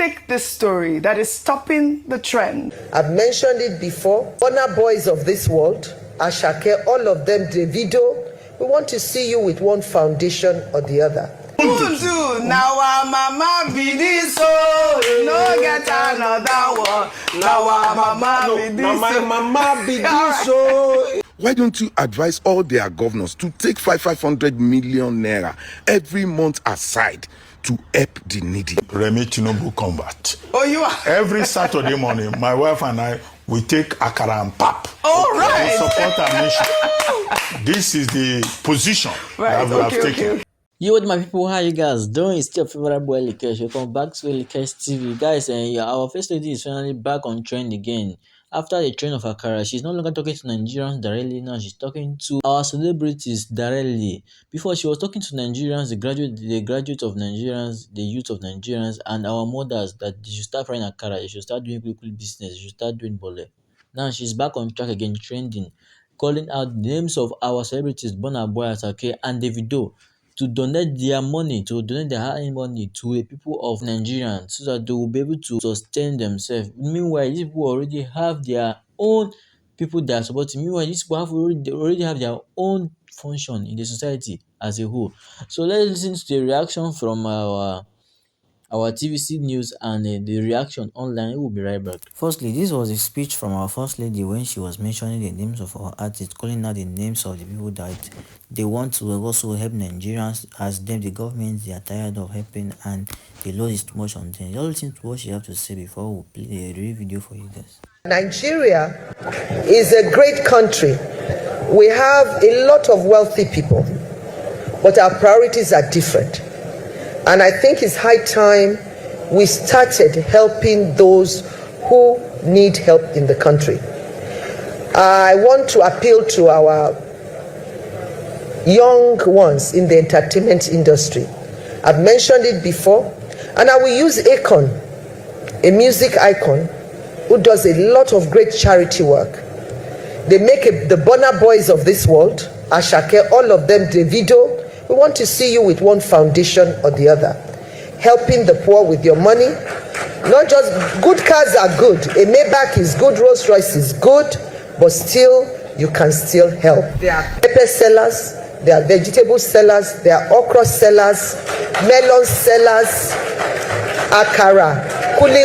take this story that is topping the trend. I've mentioned it before. Burna boys of this world, ASHAKE, all of them, Davido, we want to see you with one foundation or the other. Now our mama be this, so no get another one. Now our mama be this, my mama be this, so. Why don't you advise all their governors to take 500 million naira every month aside to help the needy? Remi Tinubu convert. Oh, you are? Every Saturday morning, my wife and I, we take akara and pap. All right. We support our mission. This is the position that we have taken. Yo, what my people, how you guys doing? It's still your favorite boy Likesh. Welcome back to Likesh TV, guys. And yeah, our first lady is finally back on trend again. After the trend of Akara, she's no longer talking to Nigerians directly. Now she's talking to our celebrities directly. Before, she was talking to Nigerians, the graduate of Nigerians, the youth of Nigerians, and our mothers that they should start frying Akara, they should start doing quick business, they should start doing bole. Now she's back on track again, trending, calling out the names of our celebrities, Burna, Asake, and Davido, to donate their money, to donate their hard-earned money to the people of Nigerians so that they will be able to sustain themselves. Meanwhile, these people already have their own people they are supporting. Meanwhile, these people already have their own function in the society as a whole. So let's listen to the reaction from our TVC news and the reaction online. We'll be right back. Firstly, this was a speech from our first lady when she was mentioning the names of our artists, calling out the names of the people that they want to also help Nigerians, as them, the government, they are tired of helping and the load is too much on them. Just listen to what she have to say before we play the real video for you guys. Nigeria is a great country. We have a lot of wealthy people, but our priorities are different. And I think it's high time we started helping those who need help in the country. I want to appeal to our young ones in the entertainment industry. I've mentioned it before, and I will use Akon, a music icon who does a lot of great charity work. They make the Burna boys of this world, ASHAKE, all of them, Davido. We want to see you with one foundation or the other, helping the poor with your money. Not just good cars are good. A Maybach is good, Rolls Royce is good, but still, you can still help. There are pepper sellers, there are vegetable sellers, there are okra sellers, melon sellers, akara, kuli.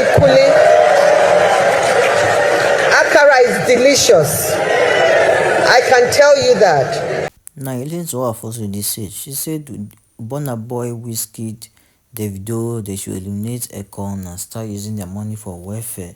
Akara is delicious. I can tell you that. Now, you listen to what our first lady said. She said, Burna Boy, Wizkid, Davido, they should eliminate Akon and start using their money for welfare.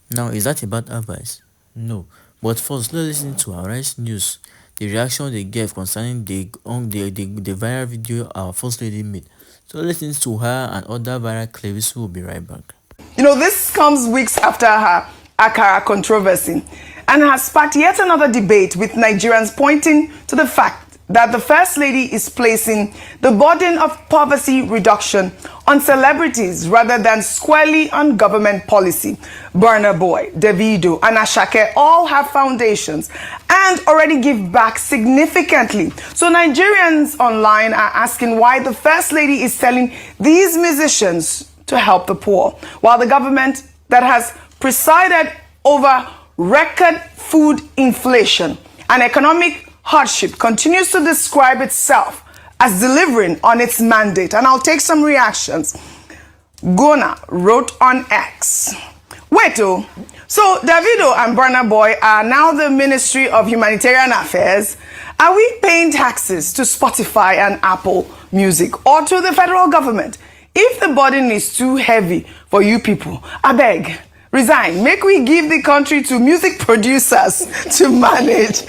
Now, is that a bad advice? No. But first, let's listen to our rice news, the reaction they gave concerning the viral video our first lady made. So let's listen to her and other viral clips. We'll be right back. You know, this comes weeks after her Akara controversy and has sparked yet another debate, with Nigerians pointing to the fact that the First Lady is placing the burden of poverty reduction on celebrities rather than squarely on government policy. Burna Boy, Davido, and ASHAKE all have foundations and already give back significantly. So Nigerians online are asking why the First Lady is telling these musicians to help the poor, while the government that has presided over record food inflation and economic hardship continues to describe itself as delivering on its mandate. And I'll take some reactions. Gona wrote on X, wait, so Davido and Burna Boy are now the Ministry of Humanitarian Affairs. Are we paying taxes to Spotify and Apple Music or to the federal government? If the burden is too heavy for you people, I beg, resign. Make we give the country to music producers to manage.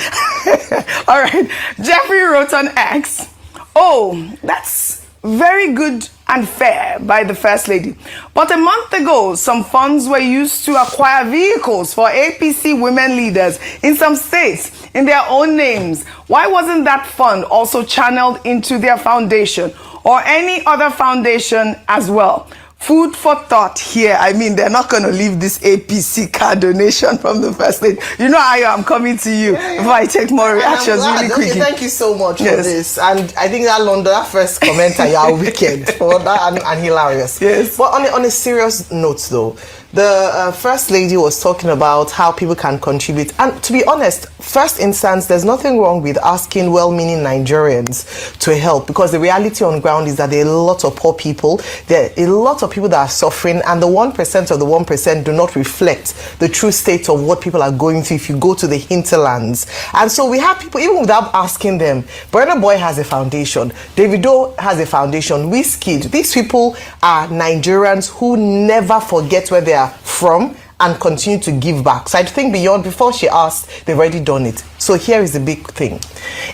All right. Jeffrey wrote on X, oh, that's very good and fair by the First Lady. But a month ago, some funds were used to acquire vehicles for APC women leaders in some states in their own names. Why wasn't that fund also channeled into their foundation or any other foundation as well? Food for thought here. I mean, they're not going to leave this APC car donation from the first lady. You know how I'm coming to you before I take more reactions really quickly. Okay, thank you so much for this. And I think that first commenter, you are wicked for that and hilarious. Yes. But on a serious note, though, the First Lady was talking about how people can contribute. And to be honest, first instance, there's nothing wrong with asking well-meaning Nigerians to help, because the reality on ground is that there are a lot of poor people. There are a lot of people that are suffering, and the 1% of the 1% do not reflect the true state of what people are going through if you go to the hinterlands. And so we have people, even without asking them, Burna Boy has a foundation, Davido has a foundation, Wizkid. These people are Nigerians who never forget where they are from and continue to give back. So I think before she asked, they've already done it. So here is the big thing.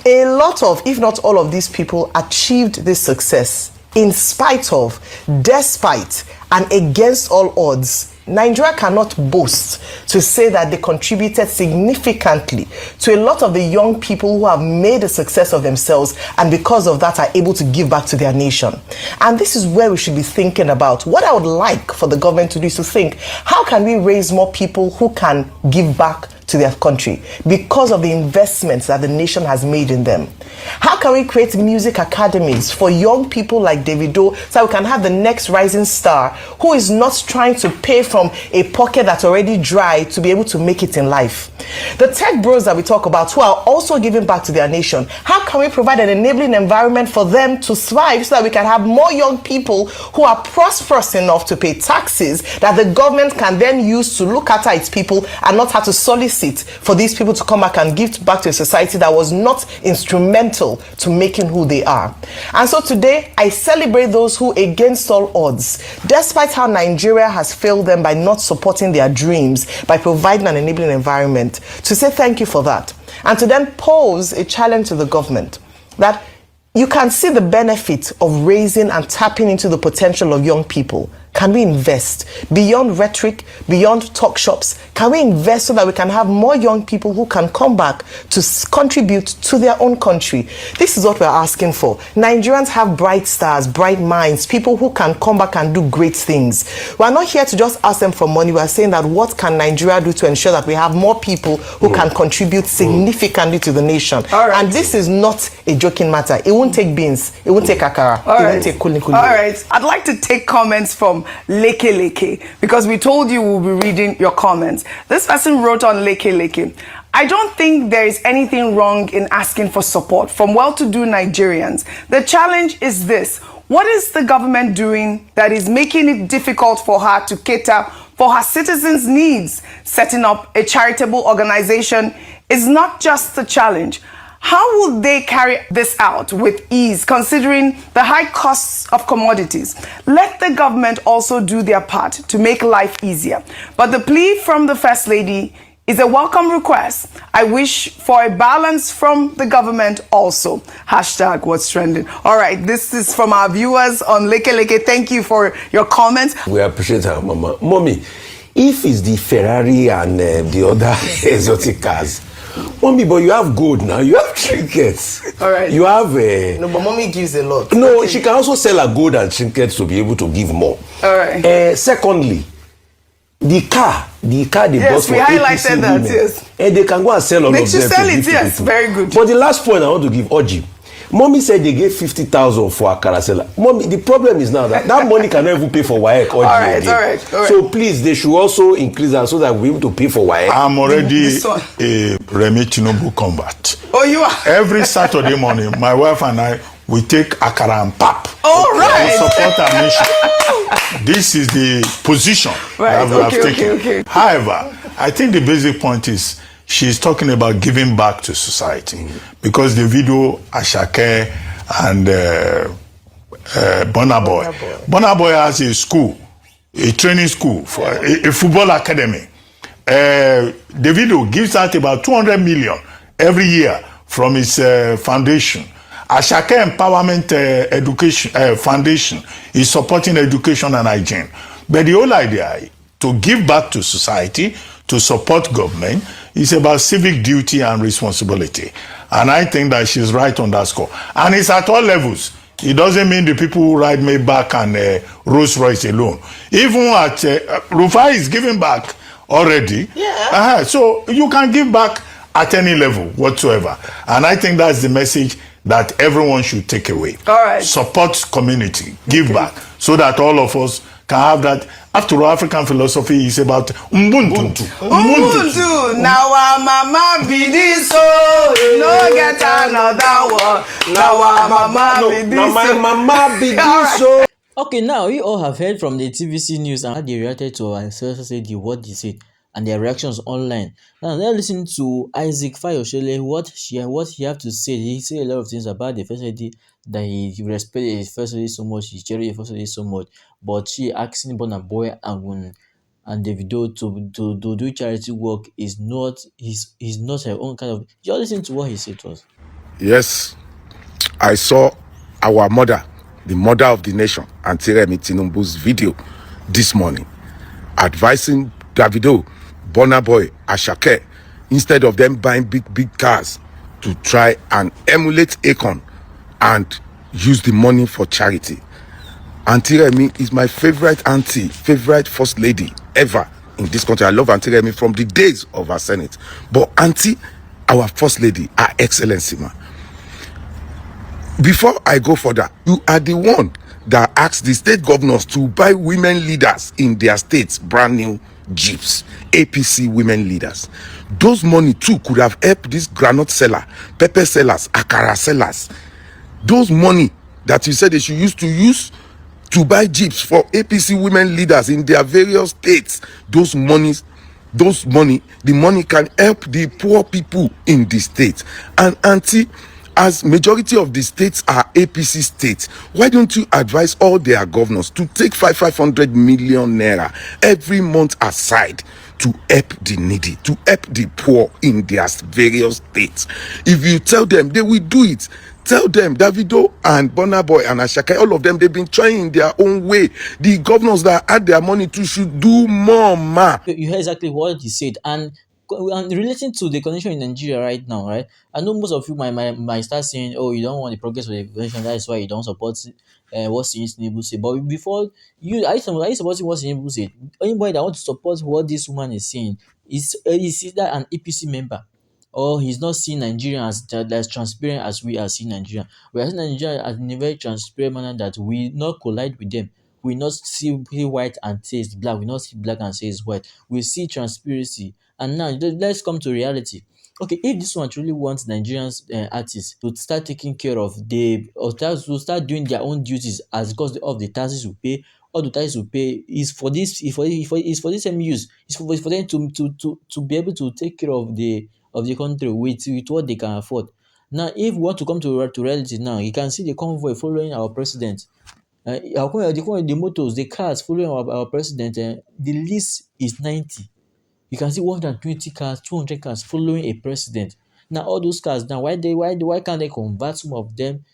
A lot of, if not all of these people achieved this success in spite of, despite, and against all odds. Nigeria cannot boast to say that they contributed significantly to a lot of the young people who have made a success of themselves, and because of that are able to give back to their nation. And this is where we should be thinking about. What I would like for the government to do is to think, how can we raise more people who can give back to their country because of the investments that the nation has made in them? How can we create music academies for young people like Davido, so that we can have the next rising star who is not trying to pay from a pocket that's already dry to be able to make it in life? The tech bros that we talk about, who are also giving back to their nation, how can we provide an enabling environment for them to thrive, so that we can have more young people who are prosperous enough to pay taxes that the government can then use to look after its people, and not have to solicit for these people to come back and give back to a society that was not instrumental to making who they are. And so today, I celebrate those who, against all odds, despite how Nigeria has failed them by not supporting their dreams, by providing an enabling environment, to say thank you for that. And to then pose a challenge to the government that you can see the benefit of raising and tapping into the potential of young people. Can we invest beyond rhetoric, beyond talk shops? Can we invest so that we can have more young people who can come back to contribute to their own country? This is what we're asking for. Nigerians have bright stars, bright minds, people who can come back and do great things. We're not here to just ask them for money. We're saying that what can Nigeria do to ensure that we have more people who can contribute significantly to the nation? And this is not a joking matter. It won't take beans. It won't take akara. It won't take kuli kuli. All right. I'd like to take comments from Leke, because we told you we'll be reading your comments. This person wrote on Leke, I don't think there is anything wrong in asking for support from well-to-do Nigerians. The challenge is this: what is the government doing that is making it difficult for her to cater for her citizens' needs? Setting up a charitable organization is not just a challenge. How will they carry this out with ease, considering the high costs of commodities? Let the government also do their part to make life easier. But the plea from the First Lady is a welcome request. I wish for a balance from the government also. Hashtag what's trending. All right, this is from our viewers on Leke. Thank you for your comments. We appreciate her, Mama. Mommy, if it's the Ferrari and the other exotic cars, Mommy, but you have gold now. You have trinkets. All right. You have No, but Mommy gives a lot. No, okay. She can also sell her gold and trinkets to be able to give more. All right. Secondly, the car they bought for highlighted that, women, yes. And they can go and sell all of them. They should sell it, yes. Very good. But the last point I want to give, Oji. Mommy said they gave 50,000 for a carousel. Mommy, the problem is now that money cannot even pay for WAEC or all right. So please, they should also increase that so that we're able to pay for WAEC. I'm already a Remi Tinubu convert. Oh, you are? Every Saturday morning, my wife and I, we take akara and pap. All right. We support our nation. This is the position that we have taken. Okay. However, I think the basic point is she's talking about giving back to society, because Davido, ASHAKE, and Burna Boy. Burna Boy has a school, a training school, for a football academy. Davido gives out about 200 million every year from his foundation. ASHAKE Empowerment Education Foundation is supporting education and hygiene. But the whole idea to give back to society, to support government, is about civic duty and responsibility. And I think that she's right on that score. And it's at all levels. It doesn't mean the people who ride Maybach and Rolls Royce alone. Even at Rufai is giving back already. Yeah. So you can give back at any level whatsoever. And I think that's the message that everyone should take away. All right. Support community, give back, so that all of us can have that. After all, African philosophy is about Ubuntu. Ubuntu. Now our mama be this so no get another one. Now our mama be this. Now my so. mama be All this so. Okay, now we all have heard from the TVC news and how they reacted to our first lady, what they said, and their reactions online. Now let's listen to Isaac Fayoshele, what he have to say. He said a lot of things about the first lady, that he respected his first lady so much, he cherished his first lady so much, but she asking Burna Boy and Davido to do charity work is not her own kind of. Just listen to what he said to us. Yes, I saw our mother, the mother of the nation, Auntie Remi Tinubu's video this morning, advising Davido, Burna Boy, ASHAKE, instead of them buying big cars, to try and emulate Akon and use the money for charity. Auntie Remi is my favorite auntie, favorite first lady ever in this country. I love Auntie Remi from the days of our Senate. But Auntie, our first lady, Her Excellency, man. Before I go further, you are the one that asked the state governors to buy women leaders in their states brand new jeeps, APC women leaders. Those money too could have helped this granite seller, pepper sellers, akara sellers. Those money that you said they should use to buy jeeps for APC women leaders in their various states, the money can help the poor people in the state. And Auntie, as majority of the states are APC states, why don't you advise all their governors to take 500 million naira every month aside to help the needy, to help the poor in their various states? If you tell them, they will do it. Tell them, Davido and Burna Boy and ASHAKE, all of them, they've been trying in their own way. The governors that had their money too should do more, ma. You heard exactly what he said, and relating to the condition in Nigeria right now, right? I know most of you might start saying, "Oh, you don't want the progress of the condition, that is why you don't support what Tinubu say." But before are you supporting what Tinubu said? Anybody that wants to support what this woman is saying is either an APC member, or he's not seeing Nigeria as transparent as we are seeing Nigeria. We are seeing Nigeria as in a very transparent manner, that we not collide with them. We not see white and say it's black. We not see black and say it's white. We see transparency. And now let's come to reality. Okay, if this one truly wants Nigerians artists to start taking care of to start doing their own duties as because of the taxes we pay, all the taxes we pay is for this same use. It's for them to be able to take care of the country with what they can afford. Now, if we want to come to reality now, you can see the convoy following our president. The motors, the cars following our president, the list is 90. You can see 120 cars, 200 cars following a president. Now, all those cars, now why can't they convert some of them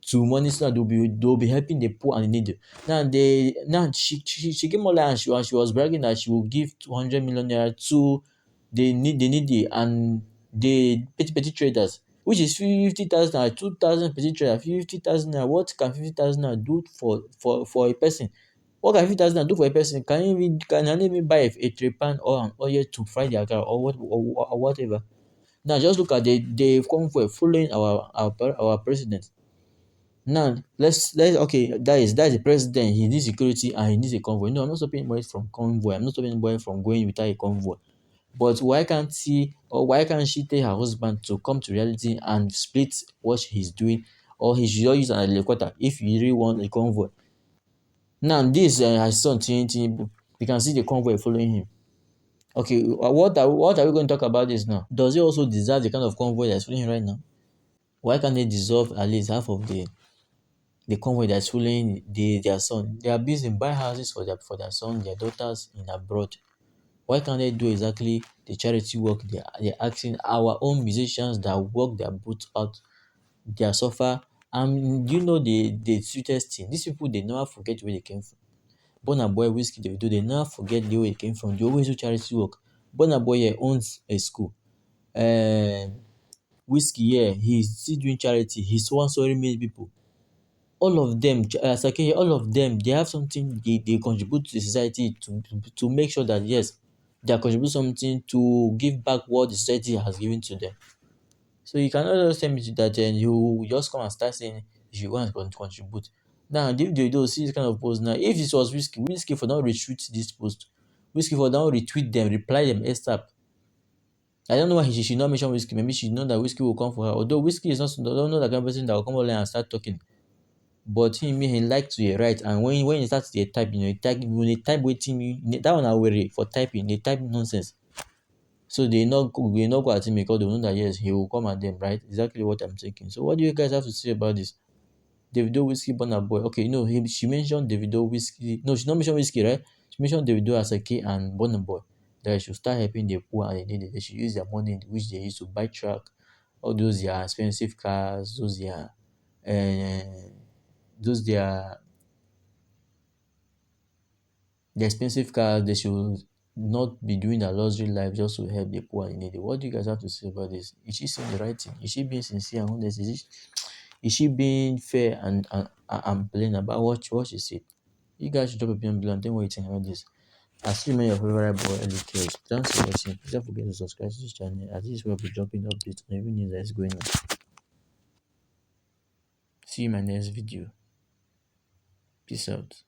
to money, so that they'll be helping the poor and the needy? Now she came online and she was bragging that she will give 200 million naira to the needy and the petty traders, which is 50,000 naira, 2,000 petty trader, 50,000 naira. What can 50,000 naira do for a person? What can 50,000 naira do for a person? Can I even buy a tray pan or an oil to fry their car, or whatever? Now just look at the convoy following our president. Now let's okay, that's the president. He needs security and he needs a convoy. No, I'm not stopping anybody from convoy. I'm not stopping anybody from going without a convoy. But why can't she tell her husband to come to reality and split what he's doing, or he should just use an helicopter if he really want a convoy? Now this her son Tinubu, you can see the convoy following him. Okay, what are we going to talk about this now? Does he also deserve the kind of convoy that's following him right now? Why can't they deserve at least half of the convoy that's following their son? They are busy buy houses for their son, their daughters in abroad. Why can't they do exactly the charity work they're asking our own musicians that work their boots out, their suffer? And you know the sweetest thing, these people, they never forget where they came from. Burna Boy, Whiskey, they never forget the way they came from. They always do charity work. Burna Boy here owns a school. Whiskey here, he's still doing charity. He's sponsoring many people. all of them, Asake, all of them, they have something they contribute to the society to make sure that yes, they are contribute something to give back what the society has given to them. So you cannot just tell me that you just come and start saying you should go and contribute. Now, if they do see this kind of post now, if it was Whiskey for don't retweet this post, Whiskey for don't retweet them, reply them ASAP. I don't know why she should not mention Whiskey. Maybe she know that Whiskey will come for her. Although Whiskey is not, don't know that kind of person that will come online and start talking. But he like to write, and when he starts to type, when he type waiting, that one I worry for typing. They type nonsense. So they not go at him because they know that yes, he will come at them, right? Exactly what I'm thinking. So what do you guys have to say about this? Davido, Whiskey, Burna Boy. Okay, she mentioned Davido, Whiskey. No, she not mentioned Whiskey, right? She mentioned Davido, Asake, and Burna Boy. That they should start helping the poor and the needy. They should use their money which they use to buy truck, all those their expensive cars, those their the expensive cars. They should not be doing a luxury life just to help the poor and needy. What do you guys have to say about this? Is she saying the right thing? Is she being sincere and honest? Is she being fair and plain about what she said? You guys should drop a opinion below and tell me what you think about this. I still remain your favorite boy, LKS. Thanks for watching. Please don't forget to subscribe to this channel, as this is where we'll be dropping updates on every news that is going on. See you in my next video. Peace out.